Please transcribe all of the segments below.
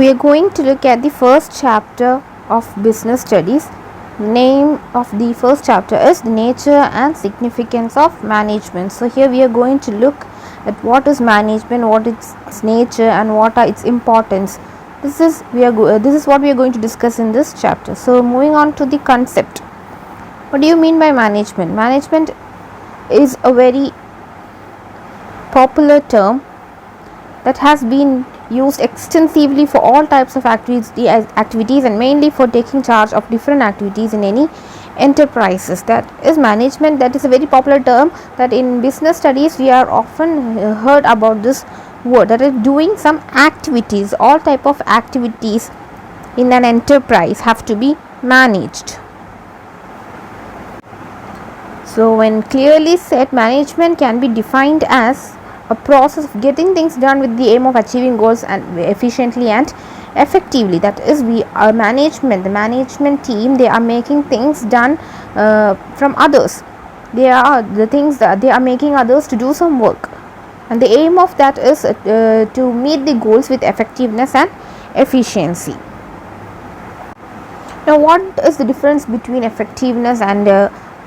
we are going to look at the first chapter of business studies. Name of the first chapter is the nature and significance of management. So here we are going to look at what is management, what is its nature, and what are its importance. This is what we are going to discuss in this chapter. So moving on to the concept. What do you mean by management? Management is a very popular term that has been used extensively for all types of activities and mainly for taking charge of different activities in any enterprises. That is management. That is a very popular term that in business studies we are often heard about this word, that is doing some activities. All type of activities in an enterprise have to be managed. So when clearly said, management can be defined as a process of getting things done with the aim of achieving goals and efficiently and effectively. That is, the management team, they are making things done from others. They are making others to do some work, and the aim of that is to meet the goals with effectiveness and efficiency. Now, what is the difference between effectiveness and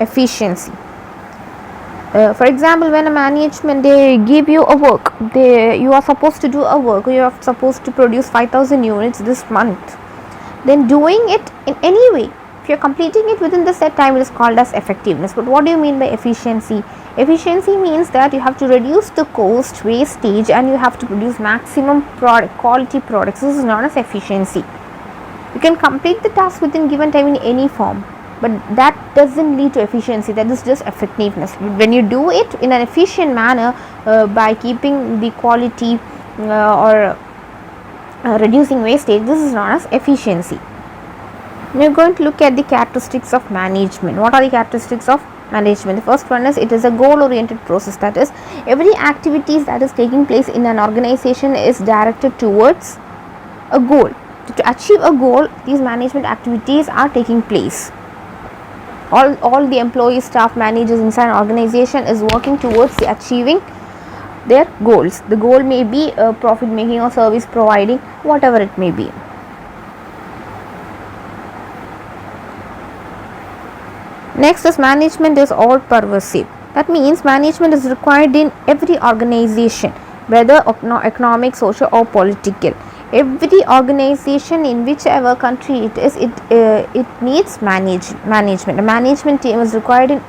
efficiency? For example, when a management, they give you a work, you are supposed to do a work, you are supposed to produce 5,000 units this month. Then doing it in any way, if you are completing it within the set time, it is called as effectiveness. But what do you mean by efficiency? Efficiency means that you have to reduce the cost, wastage, and you have to produce maximum quality products. This is known as efficiency. You can complete the task within given time in any form, but that doesn't lead to efficiency. That is just effectiveness. When you do it in an efficient manner by keeping the quality or reducing wastage, this is known as efficiency. We are going to look at the characteristics of management. What are the characteristics of management? The first one is, it is a goal oriented process. That is, every activity that is taking place in an organization is directed towards a goal. To achieve a goal, these management activities are taking place. All the employees, staff, managers inside an organization is working towards achieving their goals. The goal may be profit making or service providing, whatever it may be. Next is, management is all pervasive. That means management is required in every organization, whether economic, social or political. Every organization in whichever country it is, it needs management. A management team is required in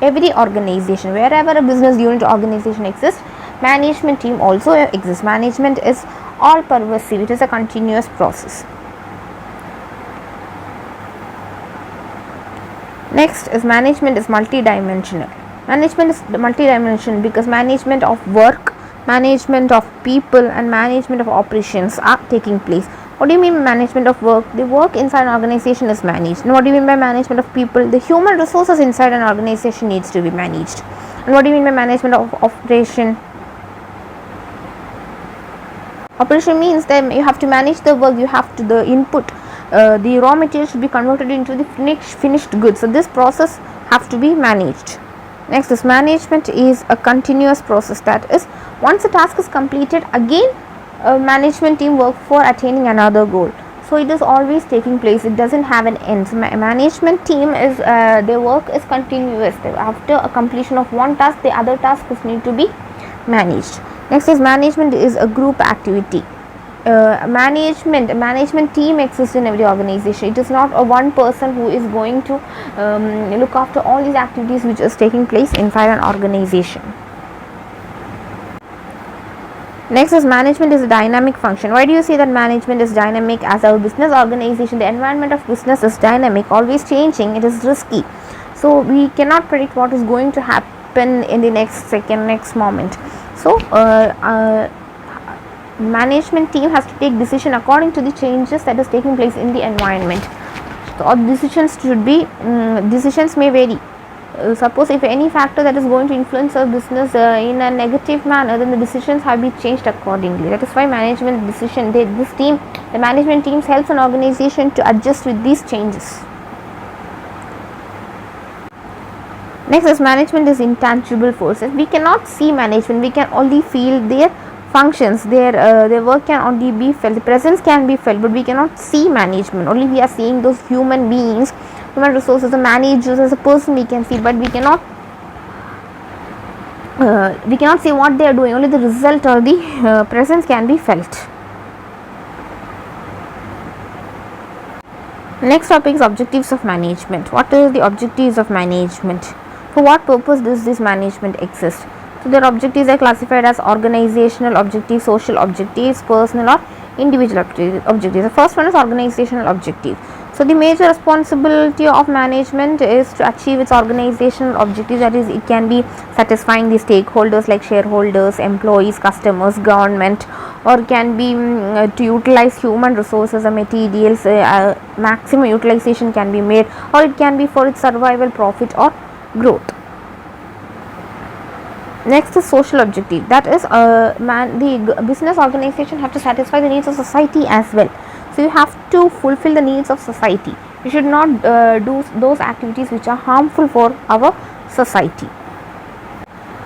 every organization. Wherever a business unit organization exists, management team also exists. Management is all pervasive. It is a continuous process. Next is, management is multidimensional. Management is multidimensional because management of work, management of people, and management of operations are taking place. What do you mean by management of work? The work inside an organization is managed. And what do you mean by management of people? The human resources inside an organization needs to be managed. And what do you mean by management of operation? Operation means that you have to manage the work, you have to the input, the raw material should be converted into the finished goods. So this process have to be managed. Next is, management is a continuous process. That is, once a task is completed, again a management team work for attaining another goal. So it is always taking place. It doesn't have an end. So management team is their work is continuous. After a completion of one task, the other tasks need to be managed. Next is, management is a group activity. Management team exists in every organization. It is not a one person who is going to look after all these activities which is taking place inside an organization. Next is, management is a dynamic function. Why do you say that management is dynamic? As a business organization, the environment of business is dynamic, always changing. It is risky, so we cannot predict what is going to happen in the next second, next moment. So management team has to take decision according to the changes that is taking place in the environment. So decisions may vary. Suppose if any factor that is going to influence a business in a negative manner, then the decisions have been changed accordingly. That is why the management teams helps an organization to adjust with these changes. Next is, management is intangible forces. We cannot see management, we can only feel their functions, their work can only be felt, the presence can be felt, but we cannot see management. Only we are seeing those human beings, human resources, the managers as a person we can see, but we cannot see what they are doing. Only the result or the presence can be felt. Next topic is objectives of management. What are the objectives of management? For what purpose does this management exist? So their objectives are classified as organizational objectives, social objectives, personal or individual objectives. The first one is organizational objective. So the major responsibility of management is to achieve its organizational objectives. That is, it can be satisfying the stakeholders like shareholders, employees, customers, government, or can be to utilize human resources or materials. Maximum utilization can be made, or it can be for its survival, profit or growth. Next is social objective. That is, the business organization have to satisfy the needs of society as well. So you have to fulfill the needs of society. You should not do those activities which are harmful for our society.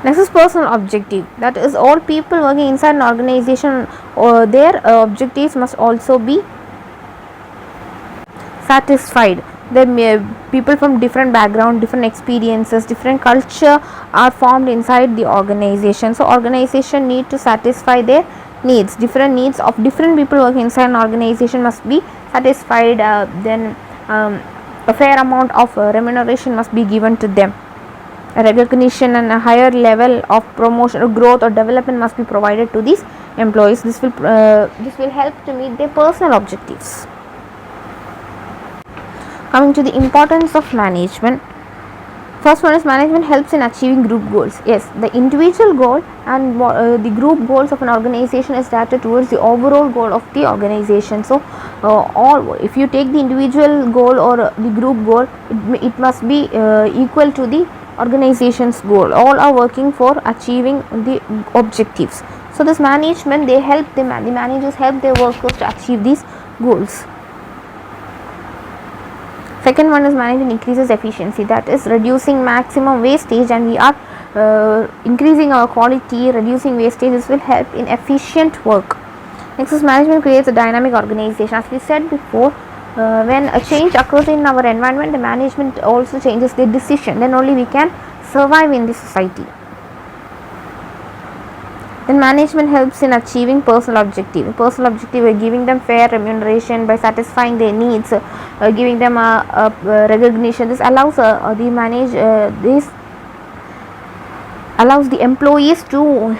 Next is personal objective. That is, all people working inside an organization, their objectives must also be satisfied. The people from different background, different experiences, different culture are formed inside the organization. So organization need to satisfy their needs. Different needs of different people working inside an organization must be satisfied. Then a fair amount of remuneration must be given to them. A recognition and a higher level of promotion or growth or development must be provided to these employees. This will help to meet their personal objectives. Coming to the importance of management. First one is, management helps in achieving group goals. Yes, the individual goal and the group goals of an organization is directed towards the overall goal of the organization. So if you take the individual goal or the group goal, it must be equal to the organization's goal. All are working for achieving the objectives. So this management, they help the managers help their workers to achieve these goals. Second one is, management increases efficiency. That is, reducing maximum wastage, and we are increasing our quality, reducing wastage. This will help in efficient work. Next is, management creates a dynamic organization. As we said before, when a change occurs in our environment, the management also changes their decision. Then only we can survive in the society. Then management helps in achieving personal objective. Personal objective by giving them fair remuneration, by satisfying their needs, giving them a recognition. This allows this allows the employees to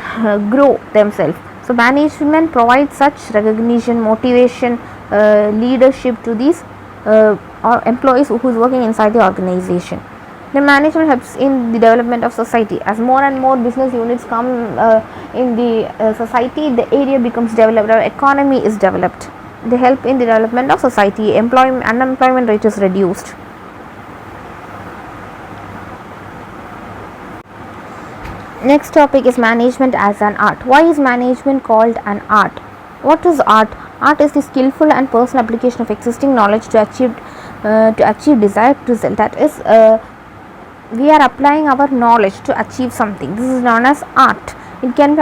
grow themselves. So management provides such recognition, motivation, leadership to these employees who is working inside the organization. The management helps in the development of society. As more and more business units come in the society, the area becomes developed, our economy is developed. They help in the development of society. Unemployment rate is reduced. Next topic is management as an art. Why is management called an art? What is art? Art is the skillful and personal application of existing knowledge to achieve desired result. That is, we are applying our knowledge to achieve something. This is known as art. It can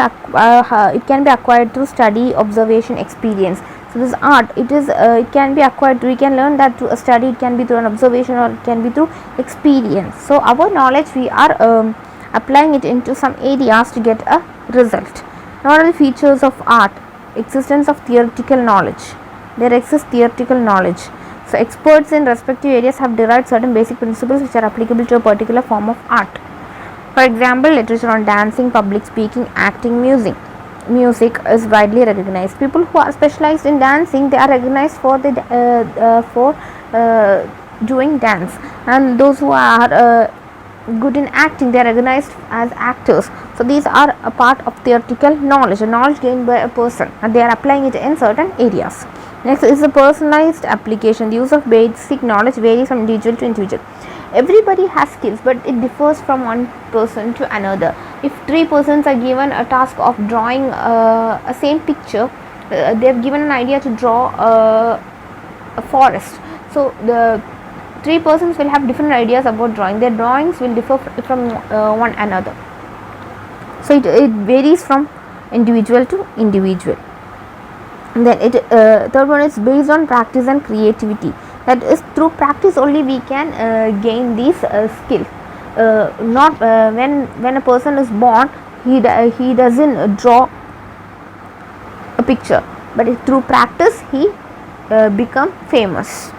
be acquired through study, observation, experience. So this art, it can be acquired. We can learn that through a study. It can be through an observation, or it can be through experience. So our knowledge, we are applying it into some areas to get a result. Now, what are the features of art? Existence of theoretical knowledge. There exists theoretical knowledge. So experts in respective areas have derived certain basic principles which are applicable to a particular form of art. For example, literature on dancing, public speaking, acting, music. Music is widely recognized. People who are specialized in dancing, they are recognized for doing dance, and those who are good in acting, they are recognized as actors. So these are a part of theoretical knowledge, a knowledge gained by a person, and they are applying it in certain areas. Next is the personalized application. The use of basic knowledge varies from individual to individual. Everybody has skills, but it differs from one person to another. If 3 persons are given a task of drawing a same picture, they have given an idea to draw a forest. So the 3 persons will have different ideas about drawing. Their drawings will differ from one another. So it varies from individual to individual. Then third one is based on practice and creativity. That is, through practice only we can gain these skills. Not when a person is born, he doesn't draw a picture, but through practice he become famous.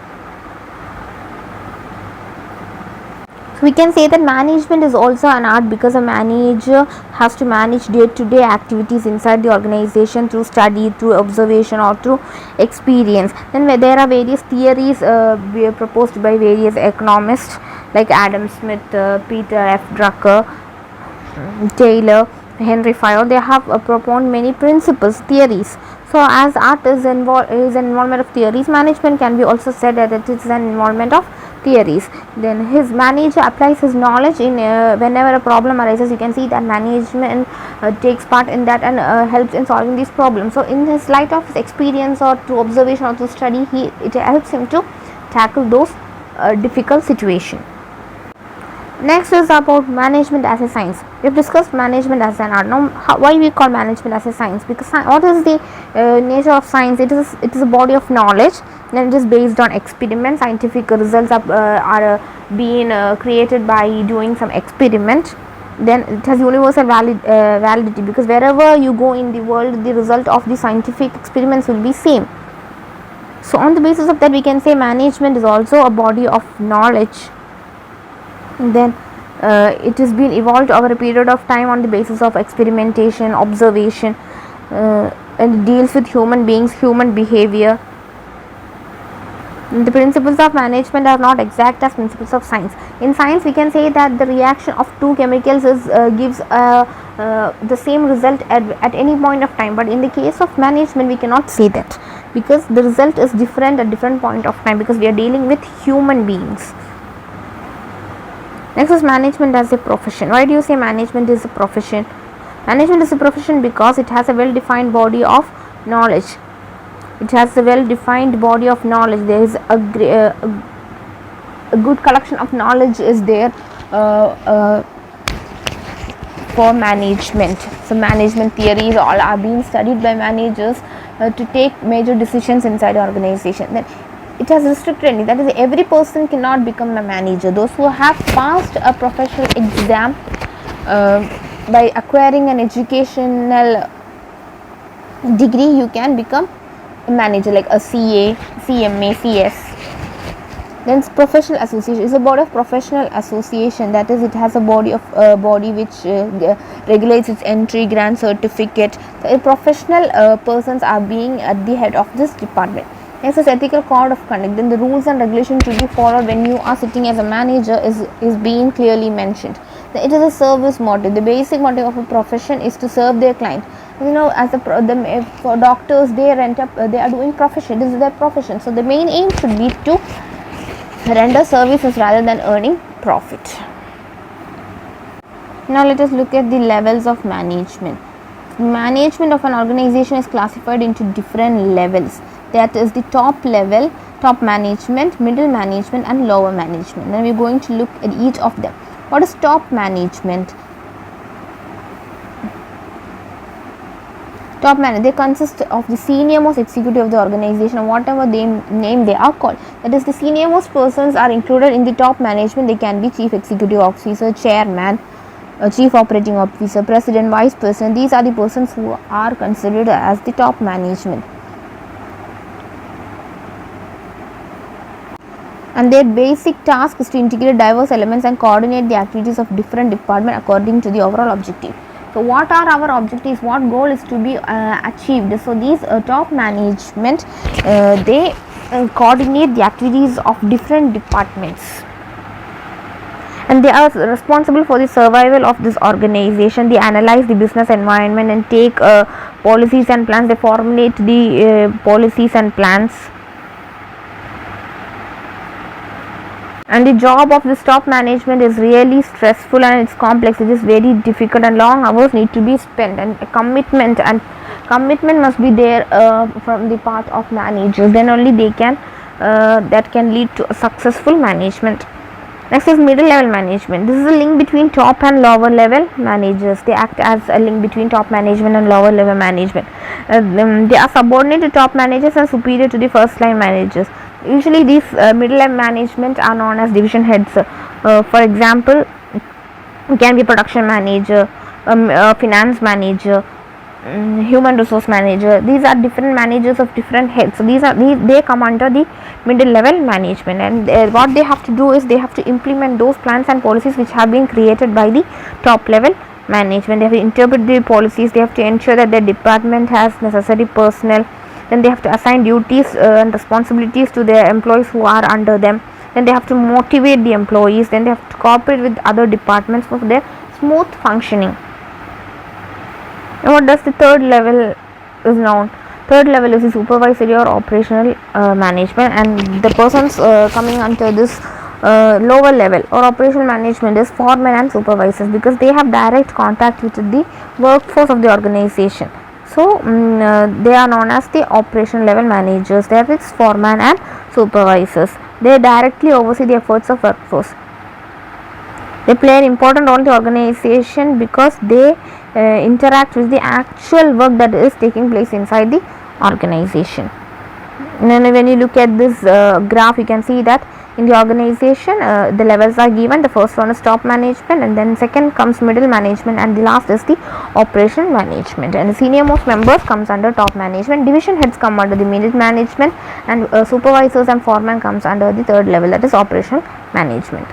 So we can say that management is also an art, because a manager has to manage day-to-day activities inside the organization through study, through observation, or through experience. Then there are various theories proposed by various economists like Adam Smith, Peter F. Drucker, Taylor, Henry Fayol. They have propounded many principles, theories. So as art is an involvement of theories, management can be also said that it is an involvement of theories. Then his manager applies his knowledge in whenever a problem arises. You can see that management takes part in that and helps in solving these problems. So in his light of his experience or through observation or through study, it helps him to tackle those difficult situations. Next is about management as a science. We have discussed management as an art. Now, why we call management as a science? Because what is the nature of science? It is a body of knowledge, and it is based on experiments. Scientific results are being created by doing some experiment. Then it has universal validity, because wherever you go in the world, the result of the scientific experiments will be same. So on the basis of that, we can say management is also a body of knowledge. Then it has been evolved over a period of time on the basis of experimentation, observation, and it deals with human beings, human behavior. The principles of management are not exact as principles of science. In science, we can say that the reaction of two chemicals gives the same result at any point of time, but in the case of management we cannot say that, because the result is different at different point of time, because we are dealing with human beings. Next is management as a profession. Why do you say management is a profession? Management is a profession because it has a well-defined body of knowledge. It has a well-defined body of knowledge. There is a good collection of knowledge is there for management. So management theories all are being studied by managers to take major decisions inside the organization. Then it has restricted, that is, every person cannot become a manager. Those who have passed a professional exam by acquiring an educational degree, you can become a manager, like a CA, CMA, CS. Then professional association is a board of professional association, that is, it has a body which regulates its entry, grants certificate. The professional persons are being at the head of this department. Next is ethical code of conduct. Then the rules and regulations to be followed when you are sitting as a manager is being clearly mentioned. Then it is a service motive. The basic motive of a profession is to serve their client. You know, as for doctors, they are doing profession. This is their profession. So the main aim should be to render services rather than earning profit. Now let us look at the levels of management. Management of an organization is classified into different levels. That is the top level, top management, middle management, and lower management. Then we are going to look at each of them. What is top management? Top management, they consist of the senior most executive of the organization, whatever name they are called. That is, the senior most persons are included in the top management. They can be chief executive officer, chairman, chief operating officer, president, vice president. These are the persons who are considered as the top management. And their basic task is to integrate diverse elements and coordinate the activities of different departments according to the overall objective. So what are our objectives? What goal is to be achieved? So these top management, they coordinate the activities of different departments, and they are responsible for the survival of this organization. They analyze the business environment and take policies and plans. They formulate the policies and plans. And the job of this top management is really stressful and it's complex. It is very difficult and long hours need to be spent, and commitment must be there from the part of managers. Then only they can that can lead to a successful management. Next is middle level management. This is a link between top and lower level managers. They act as a link between top management and lower level management. They are subordinate to top managers and superior to the first line managers. Usually these middle level management are known as division heads. For example, it can be production manager, finance manager, human resource manager. These are different managers of different heads. So they come under the middle level management, and what they have to do is they have to implement those plans and policies which have been created by the top level management. They have to interpret the policies, they have to ensure that their department has necessary personnel, then they have to assign duties and responsibilities to their employees who are under them, then they have to motivate the employees, then they have to cooperate with other departments for their smooth functioning. And what does the third level is known? Third level is the supervisory or operational management, and the persons coming under this lower level or operational management is foremen and supervisors, because they have direct contact with the workforce of the organization. So they are known as the operational level managers. That is foreman and supervisors. They directly oversee the efforts of workforce. They play an important role in the organization because they interact with the actual work that is taking place inside the organization. And when you look at this graph, you can see that in the organization the levels are given. The first one is top management, and then second comes middle management, and the last is the operational management. And the senior most members comes under top management. Division heads come under the middle management, and supervisors and foremen comes under the third level, that is operational management.